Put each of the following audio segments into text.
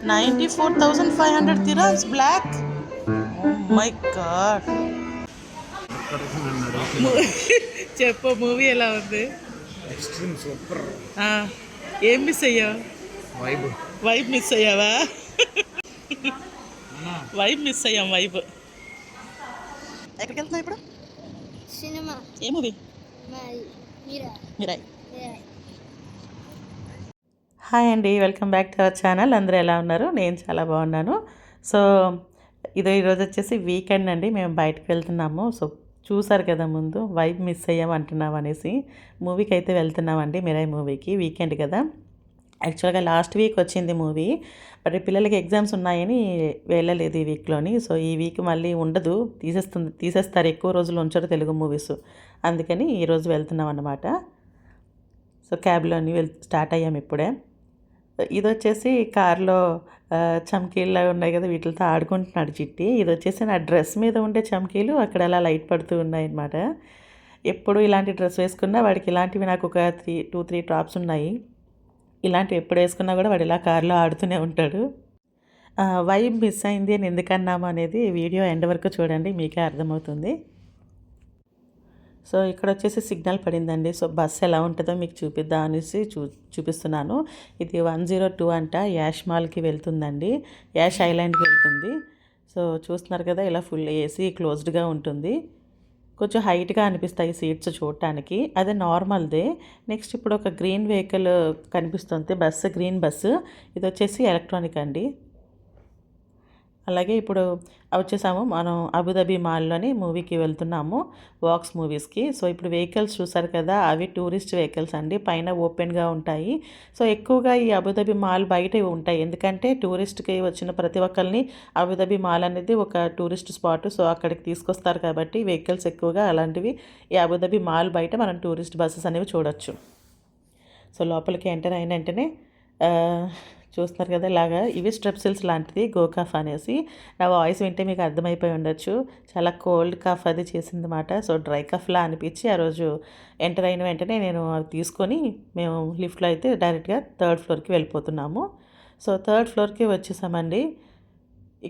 94,500 dirhams black. Oh my god. చెప్పు movie ఎలా ఉంది? Extreme super. ఏం మిస్ అయ్యావు? వైబ్ మిస్ అయ్యావా? వైబ్ మిస్ అయ్యాం. వైబ్. ఎక్కడికి వెళ్తున్నావు ఇప్పుడు? సినిమా. ఏ మూవీ? మిరాయ్. హాయ్ అండి, welcome back to our channel. అందరూ ఎలా ఉన్నారు? నేను చాలా బాగున్నాను. సో ఈరోజు వచ్చేసి వీకెండ్ అండి, మేము బయటకు వెళ్తున్నాము. సో చూసారు కదా ముందు, వైబ్ మిస్ అయ్యాం అంటున్నాం అనేసి మూవీకి అయితే వెళ్తున్నామండి, మిరాయ్ మూవీకి. వీకెండ్ కదా, యాక్చువల్గా లాస్ట్ వీక్ వచ్చింది మూవీ, బట్ పిల్లలకి ఎగ్జామ్స్ ఉన్నాయని వెళ్ళలేదు ఈ వీక్లోని. సో ఈ వీక్ మళ్ళీ ఉండదు, తీసేస్తారు, ఎక్కువ రోజులు ఉంచరు తెలుగు మూవీస్, అందుకని ఈరోజు వెళ్తున్నాం అన్నమాట. సో క్యాబ్లోని స్టార్ట్ అయ్యాం ఇప్పుడే. ఇది వచ్చేసి కార్లో చమ్కీలు ఉన్నాయి కదా, వీటితో ఆడుకుంటున్నాడు చిట్టి. ఇది వచ్చేసి నా డ్రెస్ మీద ఉండే చమ్కీలు అక్కడ అలా లైట్ పడుతూ ఉన్నాయి అన్నమాట. ఎప్పుడు ఇలాంటి డ్రెస్ వేసుకున్నా వాడికి ఇలాంటివి, నాకు ఒక 2-3 టాప్స్ ఉన్నాయి, ఇలాంటివి ఎప్పుడు వేసుకున్నా కూడా వాడు ఇలా కార్లో ఆడుతూనే ఉంటాడు. వైబ్ మిస్ అయింది అని ఎందుకన్నాము అనేది వీడియో ఎండ్ వరకు చూడండి, మీకే అర్థమవుతుంది. సో ఇక్కడ వచ్చేసి సిగ్నల్ పడిందండి. సో బస్సు ఎలా ఉంటుందో మీకు చూపిద్దాం అనేసి చూపిస్తున్నాను. ఇది 102 అంట, యాష్ మాల్కి వెళ్తుందండి, యాష్ ఐలాండ్కి వెళ్తుంది. సో చూస్తున్నారు కదా, ఇలా ఫుల్ ఏసీ క్లోజ్డ్గా ఉంటుంది, కొంచెం హైట్గా అనిపిస్తాయి సీట్స్ చూడటానికి, అదే నార్మల్దే. నెక్స్ట్ ఇప్పుడు ఒక గ్రీన్ వెహికల్ కనిపిస్తుంది, బస్సు, గ్రీన్ బస్సు. ఇది వచ్చేసి ఎలక్ట్రానిక్ అండి. అలాగే ఇప్పుడు వచ్చేసాము మనం అబుదాబి మాల్లోని మూవీకి వెళ్తున్నాము, వాక్స్ మూవీస్కి. సో ఇప్పుడు వెహికల్స్ చూసారు కదా, అవి టూరిస్ట్ వెహికల్స్ అండి, పైన ఓపెన్గా ఉంటాయి. సో ఎక్కువగా ఈ అబుదాబి మాల్ బయట ఉంటాయి, ఎందుకంటే టూరిస్ట్కి వచ్చిన ప్రతి ఒక్కరిని అబుదాబి మాల్ అనేది ఒక టూరిస్ట్ స్పాట్, సో అక్కడికి తీసుకొస్తారు కాబట్టి వెహికల్స్ ఎక్కువగా అలాంటివి ఈ అబుదాబి మాల్ బయట మనం టూరిస్ట్ బస్సెస్ అనేవి చూడొచ్చు. సో లోపలికి ఎంటర్ అయిన వెంటనే చూస్తున్నారు కదా, ఇలాగా ఇవి స్ట్రెప్సిల్స్ లాంటిది, గోకాఫ్ అనేసి. నా వాయిస్ వింటే మీకు అర్థమైపోయి ఉండొచ్చు, చాలా కోల్డ్ కాఫ్ అది చేసిందన్నమాట. సో డ్రై కాఫ్లా అనిపించి ఆ రోజు ఎంటర్ అయిన వెంటనే నేను అవి తీసుకొని మేము లిఫ్ట్లో అయితే డైరెక్ట్గా 3rd ఫ్లోర్కి వెళ్ళిపోతున్నాము. సో 3rd ఫ్లోర్కి వచ్చేసామండి.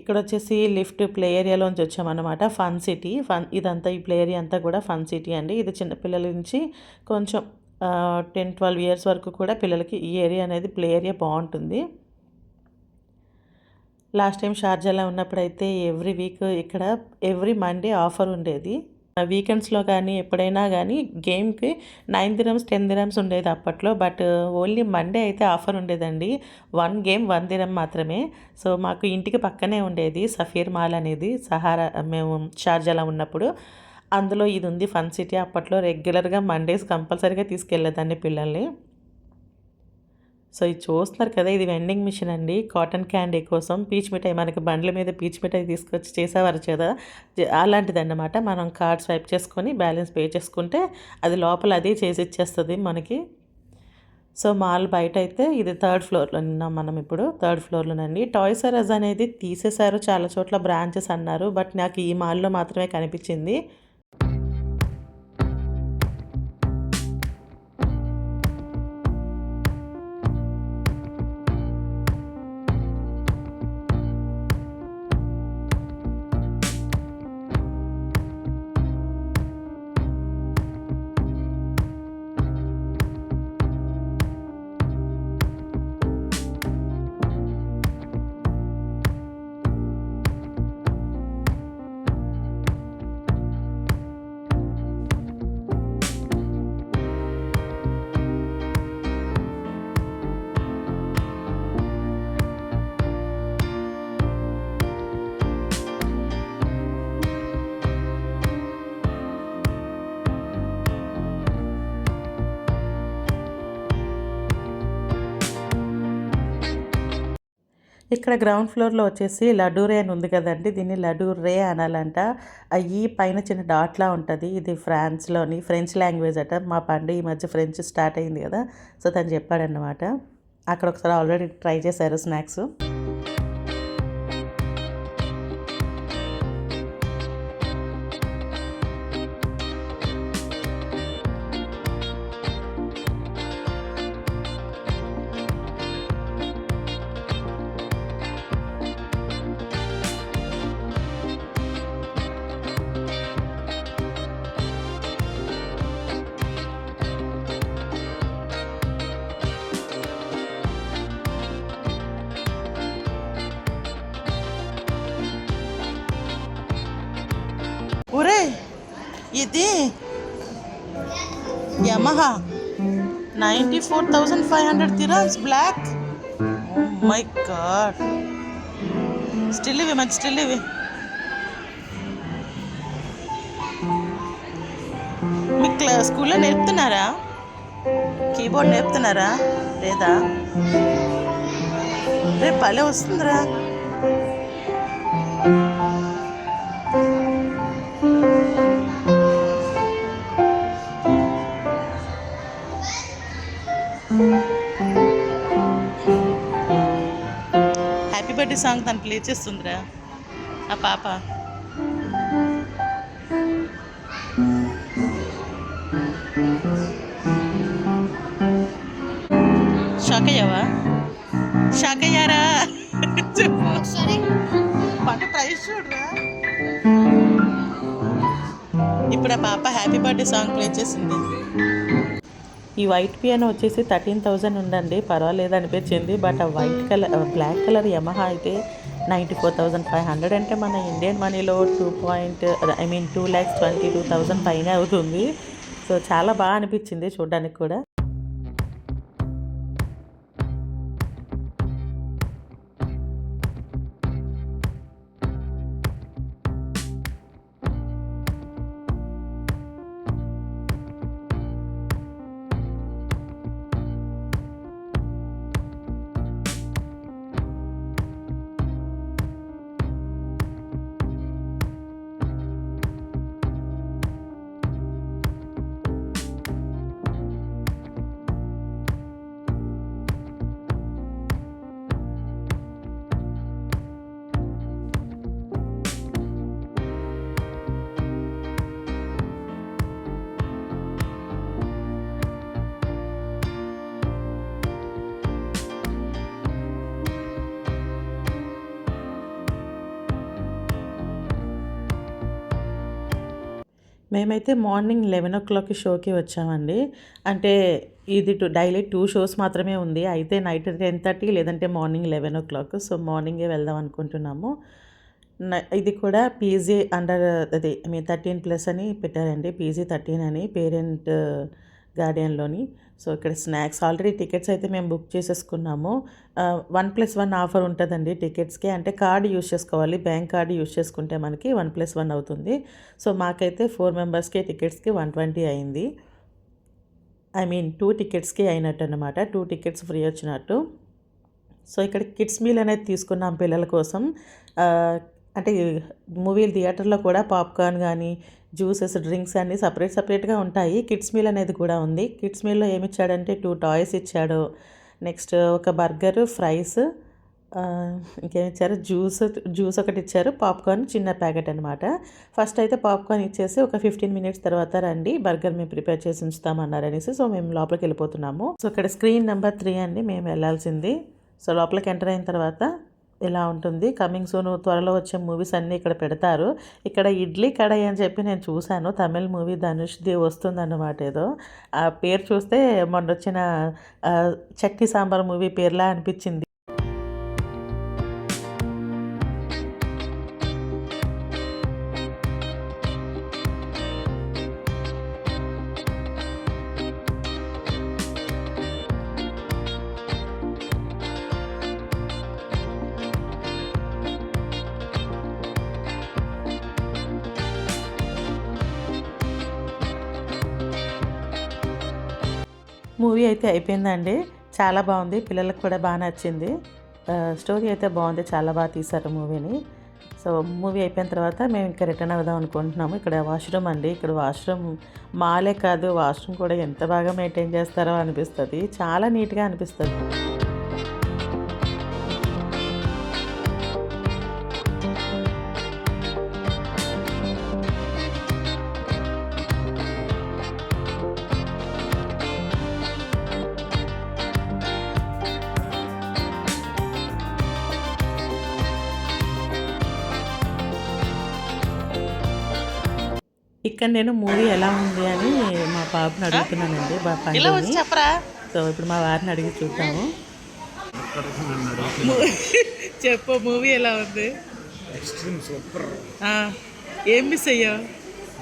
ఇక్కడ వచ్చేసి లిఫ్ట్ ప్లే ఏరియాలోంచి వచ్చామన్నమాట. ఫన్ సిటీ, ఇదంతా ఈ ప్లే ఏరియా అంతా కూడా ఫన్ సిటీ అండి. ఇది చిన్నపిల్లల నుంచి కొంచెం 10-12 ఇయర్స్ వరకు కూడా పిల్లలకి ఈ ఏరియా అనేది ప్లే ఏరియా బాగుంటుంది. లాస్ట్ టైం షార్జాలో ఉన్నప్పుడైతే ఎవ్రీ వీక్ ఇక్కడ ఎవ్రీ మండే ఆఫర్ ఉండేది. వీకెండ్స్లో కానీ ఎప్పుడైనా కానీ గేమ్కి 9 dirhams 10 dirhams ఉండేది అప్పట్లో, బట్ ఓన్లీ మండే అయితే ఆఫర్ ఉండేదండి. 1 game 1 dirham మాత్రమే. సో మాకు ఇంటికి పక్కనే ఉండేది సఫీర్ మాల్ అనేది, సహారా, మేము షార్జాలో ఉన్నప్పుడు. అందులో ఇది ఉంది ఫన్ సిటీ. అప్పట్లో రెగ్యులర్గా మండేస్ కంపల్సరీగా తీసుకెళ్ళేదాన్ని పిల్లల్ని. సో ఇది చూస్తున్నారు కదా, ఇది వెండింగ్ మిషన్ అండి, కాటన్ క్యాండీ కోసం. పీచ్ మిఠాయి, మనకి బండ్ల మీద పీచ్ మిఠాయి తీసుకొచ్చి చేసేవారు కదా, అలాంటిది అన్నమాట. మనం కార్డ్ స్వైప్ చేసుకొని బ్యాలెన్స్ పే చేసుకుంటే అది లోపల అది చేసి ఇచ్చేస్తుంది మనకి. సో మాల్ బయట అయితే ఇది 3rd ఫ్లోర్లో ఉన్నాం మనం ఇప్పుడు, 3rd ఫ్లోర్లోనండి. టాయ్స్ ఆర్ అస్ అనేది తీసేశారు, చాలా చోట్ల బ్రాంచెస్ అన్నారు, బట్ నాకు ఈ మాల్లో మాత్రమే కనిపించింది. ఇక్కడ గ్రౌండ్ ఫ్లోర్లో వచ్చేసి లడ్డూ రే అని ఉంది కదండి, దీన్ని లడ్డూ రే అనాలంట. ఈ పైన చిన్న డాట్లా ఉంటుంది, ఇది ఫ్రెంచ్ లాంగ్వేజ్ అట. మా పండు ఈ మధ్య ఫ్రెంచ్ స్టార్ట్ అయింది కదా, సో తను చెప్పాడన్నమాట. అక్కడ ఒకసారి ఆల్రెడీ ట్రై చేశారు స్నాక్స్. ఇది Yamaha 94,500 dirhams black. Oh my God. Still ఇవి మంచి స్టిల్ ఇవి. మీకు స్కూల్లో నేర్పుతున్నారా? కీబోర్డ్ నేర్పుతున్నారా లేదా? రేపు భలే వస్తుందిరా. హ్యాపీ బర్త్డే సాంగ్ తను ప్లే చేస్తుందిరా ఆ పాప. షాక్ అయ్యావా? షాక్ అయ్యారా? పంట ప్రైస్ చూడరా. ఇప్పుడు ఆ పాప హ్యాపీ బర్త్డే సాంగ్ ప్లే చేసింది. ఈ వైట్ పియానో వచ్చేసి 13,000 ఉందండి, పర్వాలేదు అనిపించింది. బట్ ఆ white colour black colour Yamaha అయితే 94,500 అంటే మన ఇండియన్ మనీలో 2,22,000 పైన అవుతుంది. సో చాలా బాగా అనిపించింది చూడడానికి కూడా. మేమైతే మార్నింగ్ 11 షోకి వచ్చామండి. అంటే ఇది డైలీ 2 షోస్ మాత్రమే ఉంది. అయితే నైట్ 10:30 లేదంటే మార్నింగ్ 11. సో మార్నింగే వెళ్దాం అనుకుంటున్నాము. ఇది కూడా పీజీ అండర్ అదే 13+ అని పెట్టారండి. పీజీ 13 అని పేరెంట్ గార్డియన్లోని. సో ఇక్కడ స్నాక్స్ ఆల్రెడీ టికెట్స్ అయితే మేము బుక్ చేసేసుకున్నాము. 1+1 ఆఫర్ ఉంటుందండి టికెట్స్కి. అంటే కార్డు యూజ్ చేసుకోవాలి. బ్యాంక్ కార్డు యూజ్ చేసుకుంటే మనకి 1+1 అవుతుంది. సో మాకైతే 4 మెంబర్స్కి టికెట్స్కి 120 అయింది. 2 టికెట్స్కి అయినట్టు అనమాట. 2 టికెట్స్ ఫ్రీ వచ్చినట్టు. సో ఇక్కడ కిడ్స్ మీల్ అనేది తీసుకున్నాం పిల్లల కోసం. అంటే మూవీ థియేటర్లో కూడా పాప్కార్న్ కానీ జ్యూసెస్, డ్రింక్స్ అన్నీ సపరేట్గా ఉంటాయి. కిడ్స్ మీల్ అనేది కూడా ఉంది. కిడ్స్ మీల్లో ఏమి ఇచ్చాడంటే 2 టాయ్స్ ఇచ్చాడు. నెక్స్ట్ ఒక బర్గర్, ఫ్రైస్, ఇంకేమి ఇచ్చారు, జ్యూస్ ఒకటి ఇచ్చారు, పాప్కార్న్ చిన్న ప్యాకెట్ అనమాట. ఫస్ట్ అయితే పాప్కార్న్ ఇచ్చేసి ఒక 15 మినిట్స్ తర్వాత రండి బర్గర్ మేము ప్రిపేర్ చేసి ఉంచుతామన్నారు అనేసి. సో మేము లోపలికి వెళ్ళిపోతున్నాము. సో ఇక్కడ స్క్రీన్ నెంబర్ 3 అండి మేము వెళ్ళాల్సింది. సో లోపలికి ఎంటర్ అయిన తర్వాత ఇలా ఉంటుంది. కమింగ్ సూన్ త్వరలో వచ్చే మూవీస్ అన్నీ ఇక్కడ పెడతారు. ఇక్కడ ఇడ్లీ కడాయి అని చెప్పి నేను చూశాను. తమిళ్ మూవీ ధనుష్ది వస్తుందన్నమాట. ఏదో ఆ పేరు చూస్తే మొన్న వచ్చిన చట్నీ సాంబార్ మూవీ పేర్లా అనిపించింది. మూవీ అయితే అయిపోయిందండి. చాలా బాగుంది. పిల్లలకు కూడా బాగా నచ్చింది. స్టోరీ అయితే బాగుంది. చాలా బాగా తీశారు మూవీని. సో మూవీ అయిపోయిన తర్వాత మేము ఇంకా రిటర్న్ అవుదాం అనుకుంటున్నాము. ఇక్కడ వాష్రూమ్ అండి. ఇక్కడ వాష్రూమ్ మాలే కాదు, వాష్రూమ్ కూడా ఎంత బాగా మెయింటైన్ చేస్తారో అనిపిస్తుంది. చాలా నీట్గా అనిపిస్తుంది. ఇక్కడ నేను మూవీ ఎలా ఉంది అని మా బాబుని అడుగుతున్నానండి. పండుని. సో ఇప్పుడు మా వారిని అడిగి చూద్దాము. చెప్పు మూవీ ఎలా ఉంది? Extreme super. ఏం మిస్ అయ్యావు?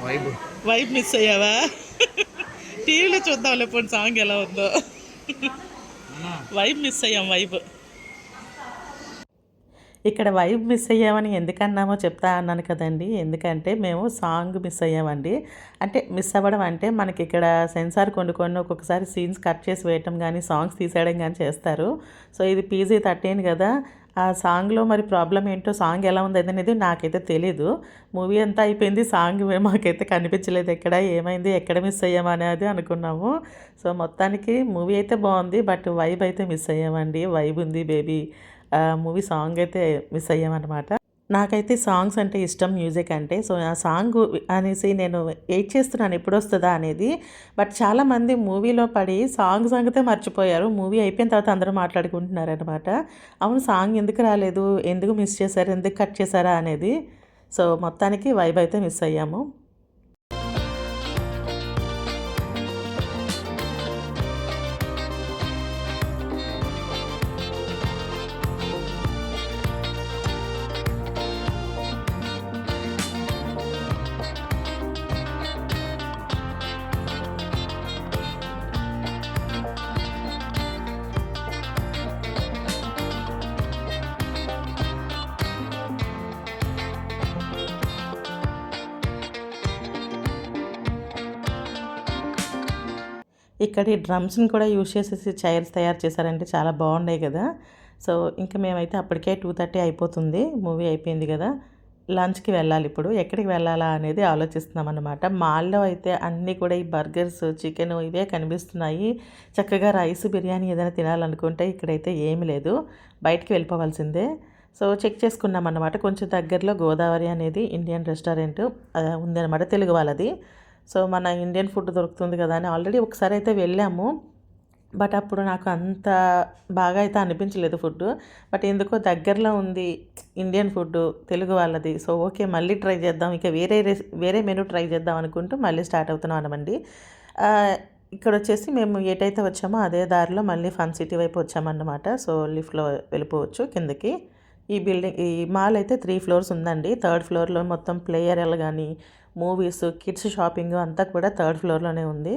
వైబ్. వైబ్ మిస్ అయ్యావా? టీవీలో చూద్దాంలే పోనీ సాంగ్ ఎలా ఉందో. వైబ్ మిస్ అయ్యాం వైబ్. ఇక్కడ వైబ్ మిస్ అయ్యామని ఎందుకన్నామో చెప్తా అన్నాను కదండి. ఎందుకంటే మేము సాంగ్ మిస్ అయ్యామండి. అంటే మిస్ అవ్వడం అంటే మనకి ఇక్కడ సెన్సార్ కొన్ని ఒక్కొక్కసారి సీన్స్ కట్ చేసి వేయటం కానీ సాంగ్స్ తీసేయడం కానీ చేస్తారు. సో ఇది PG-13 కదా. ఆ సాంగ్లో మరి ప్రాబ్లం ఏంటో, సాంగ్ ఎలా ఉంది అనేది నాకైతే తెలీదు. మూవీ అంతా అయిపోయింది, సాంగ్ మాకైతే కనిపించలేదు ఎక్కడ. ఏమైంది, ఎక్కడ మిస్ అయ్యామా అనేది అనుకున్నాము. సో మొత్తానికి మూవీ అయితే బాగుంది, బట్ వైబ్ అయితే మిస్ అయ్యామండి. వైబ్ ఉంది బేబీ మూవీ సాంగ్ అయితే మిస్ అయ్యామన్నమాట. నాకైతే సాంగ్స్ అంటే ఇష్టం, మ్యూజిక్ అంటే. సో ఆ సాంగ్ అనేసి నేను వెయిట్ చేస్తున్నాను ఎప్పుడొస్తుందా అనేది. బట్ చాలామంది మూవీలో పడి సాంగ్ సంగతే మర్చిపోయారు. మూవీ అయిపోయిన తర్వాత అందరూ మాట్లాడుకుంటున్నారనమాట. అవును, సాంగ్ ఎందుకు రాలేదు, ఎందుకు మిస్ చేశారు, ఎందుకు కట్ చేశారా అనేది. సో మొత్తానికి వైబ్ అయితే మిస్ అయ్యాము. ఇక్కడ ఈ డ్రమ్స్ని కూడా యూజ్ చేసేసి చైర్స్ తయారు చేశారంటే చాలా బాగున్నాయి కదా. సో ఇంకా మేమైతే అప్పటికే 2:30 అయిపోతుంది, మూవీ అయిపోయింది కదా. లంచ్కి వెళ్ళాలి. ఇప్పుడు ఎక్కడికి వెళ్ళాలా అనేది ఆలోచిస్తున్నాం అన్నమాట. మాల్లో అయితే అన్నీ కూడా ఈ బర్గర్స్, చికెన్ ఇవే కనిపిస్తున్నాయి. చక్కగా రైస్, బిర్యానీ ఏదైనా తినాలనుకుంటే ఇక్కడైతే ఏమీ లేదు, బయటికి వెళ్ళిపోవాల్సిందే. సో చెక్ చేసుకున్నాం అన్నమాట. కొంచెం దగ్గరలో గోదావరి అనేది ఇండియన్ రెస్టారెంట్ ఉందన్నమాట, తెలుగు వాళ్ళది. సో మన ఇండియన్ ఫుడ్ దొరుకుతుంది కదా అని ఆల్రెడీ ఒకసారి అయితే వెళ్ళాము. బట్ అప్పుడు నాకు అంత బాగా అయితే అనిపించలేదు ఫుడ్. బట్ ఎందుకో దగ్గరలో ఉంది ఇండియన్ ఫుడ్, తెలుగు వాళ్ళది. సో ఓకే, మళ్ళీ ట్రై చేద్దాం, ఇక వేరే మెనూ ట్రై చేద్దాం అనుకుంటూ మళ్ళీ స్టార్ట్ అవుతున్నాం అనమండి. ఇక్కడ వచ్చేసి మేము ఏటైతే వచ్చామో అదే దారిలో మళ్ళీ ఫన్ సిటీ వైపు వచ్చామన్నమాట. సో లిఫ్ట్లో వెళ్ళిపోవచ్చు కిందకి. ఈ మాల్ అయితే 3 ఫ్లోర్స్ ఉందండి. 3rd ఫ్లోర్లో మొత్తం ప్లే ఏరియాలు కానీ, మూవీస్, కిడ్స్ షాపింగ్ అంతా కూడా 3rd ఫ్లోర్లోనే ఉంది.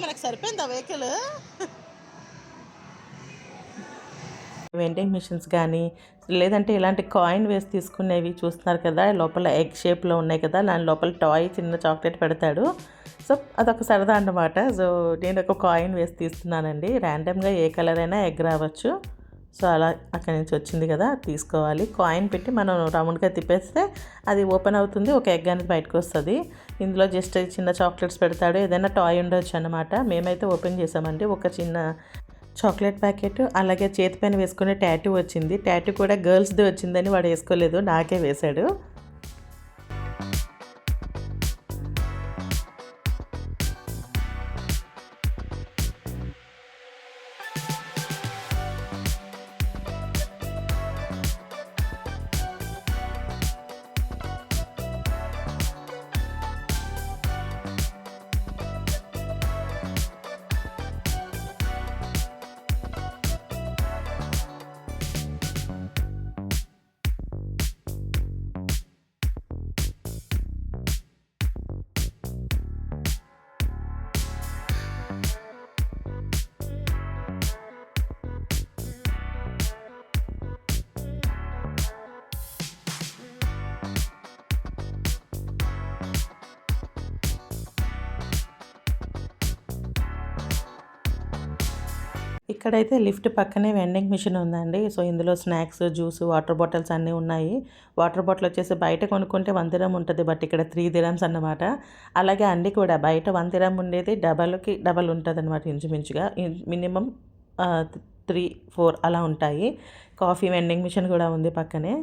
మనకు సరిపోయిందా వెహికల్? వెండింగ్ మిషన్స్ కానీ, లేదంటే ఇలాంటి కాయిన్ వేసి తీసుకునేవి చూస్తున్నారు కదా, లోపల ఎగ్ షేప్లో ఉన్నాయి కదా, దాని లోపల టాయ్ చిన్న చాక్లెట్ పెడతాడు. సో అదొక సరదా అన్నమాట. సో నేను ఒక కాయిన్ వేసి తీస్తున్నానండి. ర్యాండమ్గా ఏ కలర్ అయినా ఎగ్ రావచ్చు. సో అలా అక్కడి నుంచి వచ్చింది కదా, తీసుకోవాలి. కాయిన్ పెట్టి మనం రౌండ్గా తిప్పేస్తే అది ఓపెన్ అవుతుంది, ఒక ఎగ్ అనేది బయటకు వస్తుంది. ఇందులో జస్ట్ చిన్న చాక్లెట్స్ పెడతాడు, ఏదైనా టాయ్ ఉండొచ్చు అనమాట. మేమైతే ఓపెన్ చేసామండి. ఒక చిన్న చాక్లెట్ ప్యాకెట్, అలాగే చేతి పైన వేసుకునే టాటూ వచ్చింది. టాటూ కూడా గర్ల్స్ది వచ్చిందని వాడు వేసుకోలేదు, నాకే వేశాడు. ఇక్కడైతే లిఫ్ట్ పక్కనే వెండింగ్ మిషన్ ఉందండి. సో ఇందులో స్నాక్స్, జ్యూస్, వాటర్ బాటిల్స్ అన్నీ ఉన్నాయి. వాటర్ బాటిల్ వచ్చేసి బయట కొనుక్కుంటే 1 దిరమ్ ఉంటుంది, బట్ ఇక్కడ 3 దిరమ్స్ అన్నమాట. అలాగే అండి కూడా బయట 1 దిరమ్ ఉండేది డబల్కి డబల్ ఉంటుంది అనమాట, ఇంచుమించుగా మినిమం 3, 4 అలా ఉంటాయి. కాఫీ వెండింగ్ మిషన్ కూడా ఉంది పక్కనే.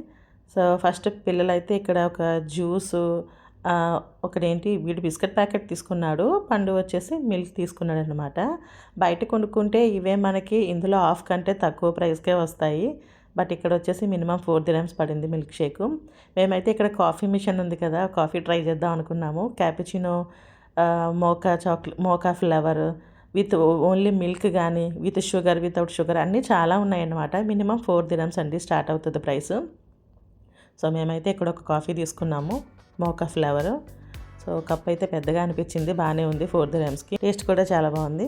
సో ఫస్ట్ పిల్లలైతే ఇక్కడ ఒక జ్యూసు, ఒకటేంటి వీడు బిస్కెట్ ప్యాకెట్ తీసుకున్నాడు, పండు వచ్చేసి మిల్క్ తీసుకున్నాడు అనమాట. బయట కొనుక్కుంటే ఇవే మనకి ఇందులో హాఫ్ కంటే తక్కువ ప్రైస్కే వస్తాయి. బట్ ఇక్కడ వచ్చేసి మినిమం 4 దిరమ్స్ పడింది మిల్క్ షేకు. మేమైతే ఇక్కడ కాఫీ మిషన్ ఉంది కదా, కాఫీ ట్రై చేద్దాం అనుకున్నాము. Cappuccino, Moka flavour with only milk కానీ, విత్ షుగర్, వితౌట్ షుగర్ అన్నీ చాలా ఉన్నాయన్నమాట. మినిమం 4 దిరమ్స్ అండి స్టార్ట్ అవుతుంది ప్రైస్. సో మేమైతే ఇక్కడ ఒక కాఫీ తీసుకున్నాము. మోకా ఫ్లేవరు. సో కప్ అయితే పెద్దగా అనిపించింది, బాగానే ఉంది 4 dirhamsకి. టేస్ట్ కూడా చాలా బాగుంది.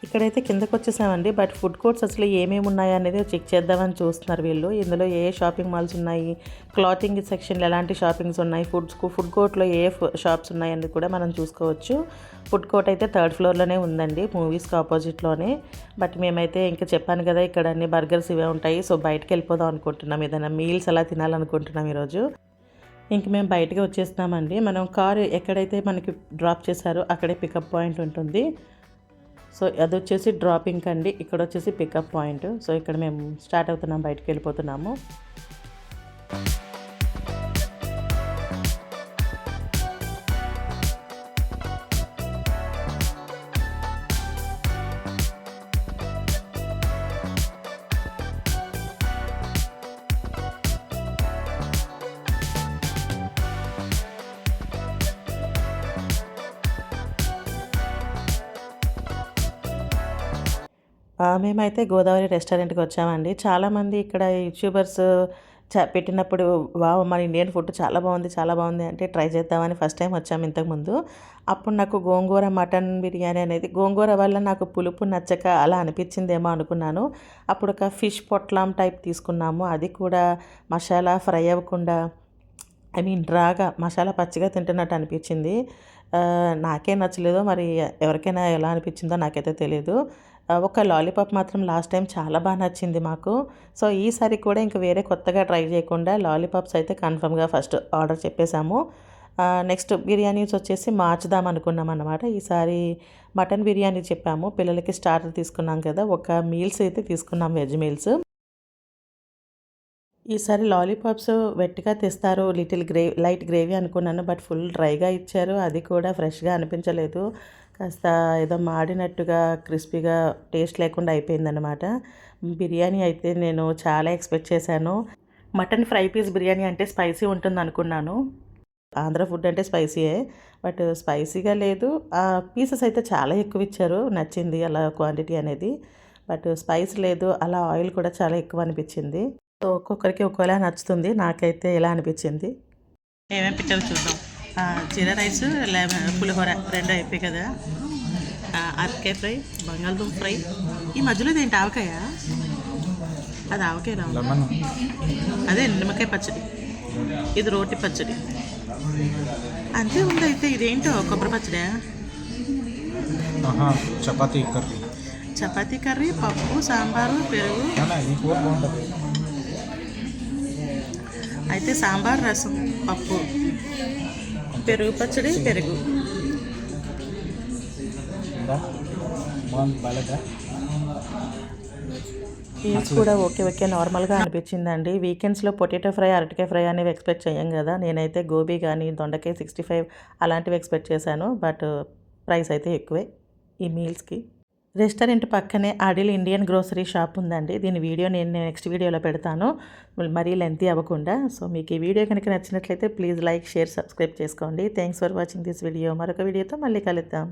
ఇక్కడైతే కిందకు వచ్చేసామండి. బట్ ఫుడ్ కోర్ట్స్ అసలు ఏమేమి ఉన్నాయి అనేది చెక్ చేద్దామని చూస్తున్నారు వీళ్ళు. ఇందులో ఏ షాపింగ్ మాల్స్ ఉన్నాయి, క్లాతింగ్ సెక్షన్లో ఎలాంటి షాపింగ్స్ ఉన్నాయి, ఫుడ్ కోర్ట్లో ఏ షాప్స్ ఉన్నాయి అనేది కూడా మనం చూసుకోవచ్చు. ఫుడ్ కోర్ట్ అయితే 3rd ఫ్లోర్లోనే ఉందండి, మూవీస్కి ఆపోజిట్లోనే. బట్ మేమైతే ఇంకా చెప్పాను కదా ఇక్కడ అన్ని బర్గర్స్ ఇవే ఉంటాయి. సో బయటకు వెళ్ళిపోదాం అనుకుంటున్నాం, ఏదైనా మీల్స్ అలా తినాలనుకుంటున్నాం ఈరోజు. ఇంక మేము బయటకి వచ్చేస్తున్నామండి. మనం కారు ఎక్కడైతే మనకి డ్రాప్ చేశారో అక్కడే పికప్ పాయింట్ ఉంటుంది. సో అది వచ్చేసి డ్రాపింగ్ అండి, ఇక్కడ వచ్చేసి పికప్ పాయింట్. సో ఇక్కడ మేము స్టార్ట్ అవుతున్నాం, బయటకు వెళ్ళిపోతున్నాము. మేమైతే గోదావరి రెస్టారెంట్కి వచ్చామండి. చాలామంది ఇక్కడ యూట్యూబర్స్ పెట్టినప్పుడు వావ్ మన ఇండియన్ ఫుడ్ చాలా బాగుంది చాలా బాగుంది అంటే ట్రై చేద్దామని ఫస్ట్ టైం వచ్చాము ఇంతకుముందు. అప్పుడు నాకు గోంగూర మటన్ బిర్యానీ అనేది, గోంగూర వల్ల నాకు పులుపు నచ్చక అలా అనిపించిందేమో అనుకున్నాను. అప్పుడు ఒక ఫిష్ పొట్లం టైప్ తీసుకున్నాము, అది కూడా మసాలా ఫ్రై అవ్వకుండా రాగా మసాలా పచ్చిగా తింటున్నట్టు అనిపించింది. నాకే నచ్చలేదో మరి ఎవరికైనా ఎలా అనిపించిందో నాకైతే తెలియదు. ఒక లాలీపాప్ మాత్రం లాస్ట్ టైం చాలా బాగా నచ్చింది మాకు. సో ఈసారి కూడా ఇంకా వేరే కొత్తగా ట్రై చేయకుండా లాలీపాప్స్ అయితే కన్ఫర్మ్గా ఫస్ట్ ఆర్డర్ చెప్పేశాము. నెక్స్ట్ బిర్యానీస్ వచ్చేసి మార్చుదాం అనుకున్నాం అన్నమాట. ఈసారి మటన్ బిర్యానీ చెప్పాము, పిల్లలకి స్టార్టర్ తీసుకున్నాం కదా, ఒక మీల్స్ అయితే తీసుకున్నాం, వెజ్ మీల్స్. ఈసారి లాలీపాప్స్ వెట్టిగా తెస్తారు, లైట్ గ్రేవీ అనుకున్నాను. బట్ ఫుల్ డ్రైగా ఇచ్చారు, అది కూడా ఫ్రెష్గా అనిపించలేదు. కాస్త ఏదో మాడినట్టుగా క్రిస్పీగా టేస్ట్ లేకుండా అయిపోయిందనమాట. బిర్యానీ అయితే నేను చాలా ఎక్స్పెక్ట్ చేశాను. మటన్ ఫ్రై పీస్ బిర్యానీ అంటే స్పైసీ ఉంటుంది అనుకున్నాను. ఆంధ్ర ఫుడ్ అంటే స్పైసీయే, బట్ స్పైసీగా లేదు. ఆ పీసెస్ అయితే చాలా ఎక్కువ ఇచ్చారు, నచ్చింది అలా క్వాంటిటీ అనేది. బట్ స్పైస్ లేదు, అలా ఆయిల్ కూడా చాలా ఎక్కువ అనిపించింది. సో ఒక్కొక్కరికి ఒక్కోలా నచ్చుతుంది, నాకైతే ఎలా అనిపించింది. ఏమేమి పిక్చర్ చూద్దాం. జీరా రైస్, పులిహోర 2 అయిపోయి కదా. అరకాయ ఫ్రై, బంగాళదుంప ఫ్రై. ఈ మధ్యలో ఏంటి ఆవకాయ? అది ఆవకాయ, అదే నిమ్మకాయ పచ్చడి, ఇది రోటి పచ్చడి అంతే ఉంది. అయితే ఇదేంటో కొబ్బరి పచ్చడా? చపాతీ కర్రీ, పప్పు, సాంబారు, పెరుగు. అయితే సాంబార్, రసం, పప్పు, పెరుగు పచ్చడి, పెరుగు. మీల్స్ కూడా ఓకే నార్మల్గా అనిపించిందండి. వీకెండ్స్లో పొటాటో ఫ్రై, అరటికాయ ఫ్రై అనేవి ఎక్స్పెక్ట్ చేయం కదా. నేనైతే గోబీ కానీ దొండకాయ 65 అలాంటివి ఎక్స్పెక్ట్ చేశాను. బట్ ప్రైస్ అయితే ఎక్కువే ఈ మీల్స్కి. రెస్టారెంట్ పక్కనే అడిల్ ఇండియన్ గ్రోసరీ షాప్ ఉందండి. దీని వీడియో నేను నెక్స్ట్ వీడియోలో పెడతాను, మరీ లెంతీ అవ్వకుండా. సో మీకు ఈ వీడియో కనుక నచ్చినట్లయితే ప్లీజ్ లైక్, షేర్, సబ్స్క్రైబ్ చేసుకోండి. Thanks for watching this video. మరొక వీడియోతో మళ్ళీ కలుద్దాం.